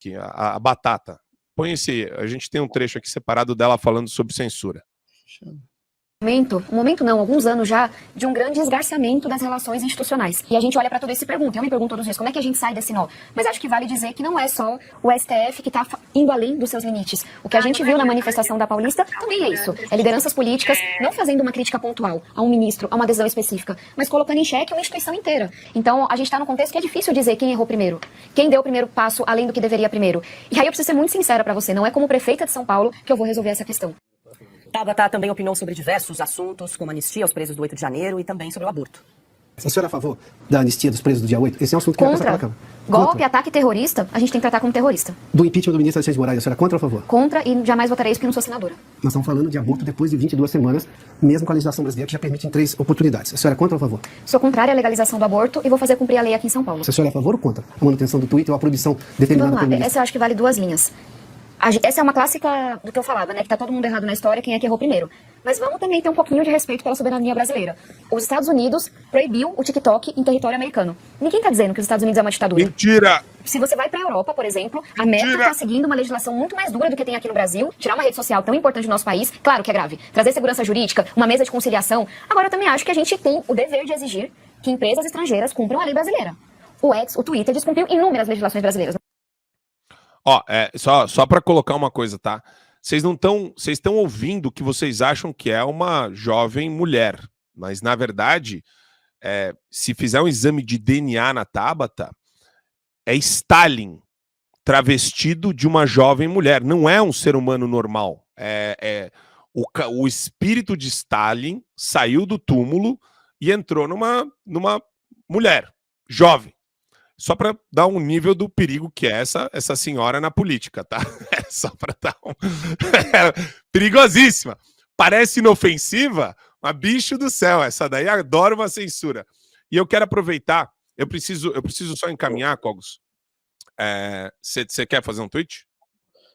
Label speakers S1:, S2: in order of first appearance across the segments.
S1: aqui, a Batata. Põe esse... A gente tem um trecho aqui separado dela falando sobre censura.
S2: Alguns anos já, de um grande esgarçamento das relações institucionais. E a gente olha para tudo isso e pergunta, eu me pergunto todos os dias, como é que a gente sai desse nó? Mas acho que vale dizer que não é só o STF que está indo além dos seus limites. O que a gente viu na manifestação da Paulista também é isso. É lideranças políticas não fazendo uma crítica pontual a um ministro, a uma decisão específica, mas colocando em xeque uma instituição inteira. Então, a gente está num contexto que é difícil dizer quem errou primeiro, quem deu o primeiro passo além do que deveria primeiro. E aí eu preciso ser muito sincera para você, não é como prefeita de São Paulo que eu vou resolver essa questão.
S3: Tabata também opinou sobre diversos assuntos, como anistia aos presos do 8 de janeiro e também sobre o aborto.
S4: A senhora é a favor da anistia dos presos do dia 8? Esse é um assunto que vai passar pela Câmara.
S2: Golpe, ataque terrorista, a gente tem que tratar como terrorista.
S4: Do impeachment do ministro Alexandre de Moraes, a senhora é contra ou a favor?
S2: Contra, e jamais votarei isso porque não sou senadora.
S4: Nós estamos falando de aborto depois de 22 semanas, mesmo com a legislação brasileira que já permite em 3 oportunidades. A senhora é contra ou a favor?
S2: Sou contrária à legalização do aborto e vou fazer cumprir a lei aqui em São Paulo.
S4: A senhora é a favor ou contra a manutenção do Twitter ou a proibição determinada pelo ministro?
S2: Essa eu acho que vale 2 linhas. Essa é uma clássica do que eu falava, né? Que tá todo mundo errado na história, quem é que errou primeiro. Mas vamos também ter um pouquinho de respeito pela soberania brasileira. Os Estados Unidos proibiu o TikTok em território americano. Ninguém tá dizendo que os Estados Unidos é uma ditadura.
S1: Mentira!
S2: Se você vai pra Europa, por exemplo, a Meta tá seguindo uma legislação muito mais dura do que tem aqui no Brasil. Tirar uma rede social tão importante do nosso país, claro que é grave. Trazer segurança jurídica, uma mesa de conciliação. Agora, eu também acho que a gente tem o dever de exigir que empresas estrangeiras cumpram a lei brasileira. O Twitter descumpriu inúmeras legislações brasileiras.
S1: Ó, só para colocar uma coisa, tá? Vocês estão ouvindo o que vocês acham que é uma jovem mulher, mas na verdade, se fizer um exame de DNA na Tabata, é Stalin travestido de uma jovem mulher. Não é um ser humano normal. O espírito de Stalin saiu do túmulo e entrou numa mulher jovem. Só para dar um nível do perigo que é essa senhora na política, tá? Só para dar perigosíssima. Parece inofensiva, mas bicho do céu, essa daí adora uma censura. E eu quero aproveitar, eu preciso só encaminhar, Cogos. Você quer fazer um tweet?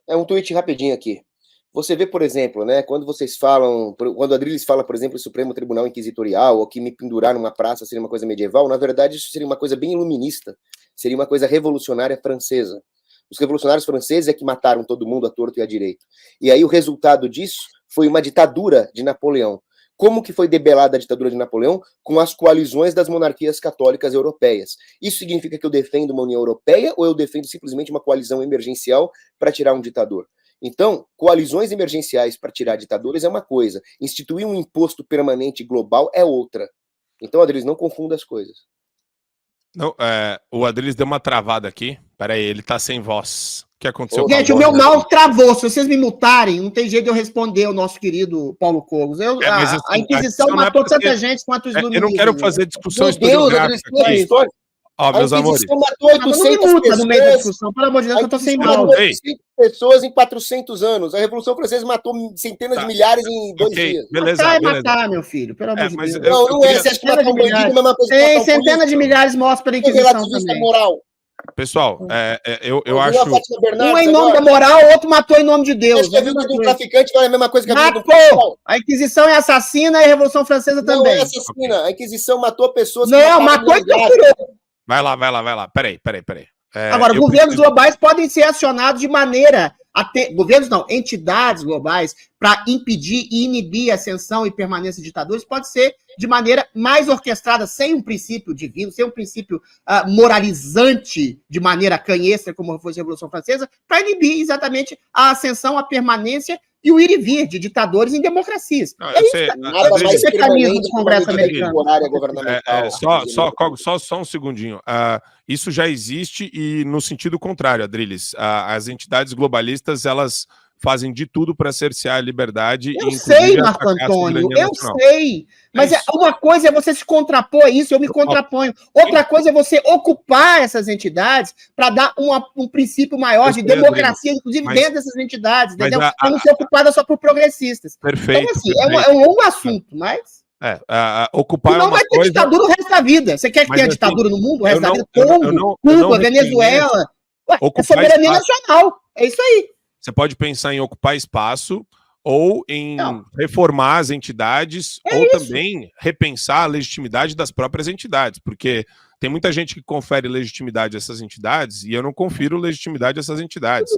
S5: É um tweet rapidinho aqui. Você vê, por exemplo, né, quando vocês falam, quando a Adriles fala, por exemplo, o Supremo Tribunal Inquisitorial, ou que me pendurar numa praça seria uma coisa medieval, na verdade isso seria uma coisa bem iluminista, seria uma coisa revolucionária francesa. Os revolucionários franceses é que mataram todo mundo à torto e à direito. E aí o resultado disso foi uma ditadura de Napoleão. Como que foi debelada a ditadura de Napoleão? Com as coalizões das monarquias católicas europeias. Isso significa que eu defendo uma União Europeia ou eu defendo simplesmente uma coalizão emergencial para tirar um ditador? Então, coalizões emergenciais para tirar ditadores é uma coisa, instituir um imposto permanente global é outra. Então, Adriles, não confunda as coisas.
S1: Não, o Adriles deu uma travada aqui. Peraí, ele tá sem voz. O que aconteceu?
S6: Gente, o meu mouse travou. Se vocês me mutarem, não tem jeito de eu responder o nosso querido Paulo Cogos. A Inquisição matou tanta gente quanto os
S1: iluministas. Eu não quero fazer discussão
S5: historiográfica.
S1: Ó, meus amores.
S5: Matou 800 pessoas
S6: no meio da discussão. Pelo amor de Deus, eu tô sem mal.
S5: 800 pessoas em 400 anos. A Revolução Francesa matou centenas de milhares em 2 dias.
S1: Beleza,
S6: matar, meu filho. Pelo amor de Deus.
S5: Não é. Você acha que matar um bandido é a mesma coisa que matar um político?
S6: Tem centenas de milhares mortos pela Inquisição também.
S5: Moral.
S1: Pessoal, eu acho...
S6: Um em nome da moral, o outro matou em nome de Deus.
S5: Você viu que um traficante vale a mesma coisa que a vida do
S6: matou! A Inquisição é assassina e a Revolução Francesa também.
S5: Não é assassina. A Inquisição matou pessoas...
S6: Não, matou e torturou.
S1: Vai lá. Peraí.
S6: Agora, governos globais podem ser acionados de maneira a ter... Governos não, entidades globais para impedir e inibir a ascensão e permanência de ditadores pode ser de maneira mais orquestrada, sem um princípio divino, sem um princípio moralizante de maneira canhestra, como foi a Revolução Francesa, para inibir exatamente a ascensão, a permanência e o ir e vir de ditadores em democracias.
S5: Nada mais
S6: mecanismo do Congresso americano.
S1: Só um segundinho. Isso já existe e no sentido contrário, Adriles. As entidades globalistas, elas fazem de tudo para cercear a liberdade.
S6: Eu sei, Marco Antônio, eu sei. Mas uma coisa é você se contrapor a isso, eu me contraponho. Outra coisa é você ocupar essas entidades para dar um princípio maior de democracia, inclusive dentro dessas entidades, entendeu? Para não ser ocupada só por progressistas.
S1: Perfeito.
S6: Então, assim, é um longo assunto, mas...
S1: ocupar
S6: não vai ter ditadura o resto da vida. Você quer que tenha ditadura no mundo o resto da vida? Congo, Cuba, Venezuela. É soberania nacional. É isso aí.
S1: Você pode pensar em ocupar espaço ou em reformar as entidades ou também repensar a legitimidade das próprias entidades, porque tem muita gente que confere legitimidade a essas entidades e eu não confiro legitimidade a essas entidades.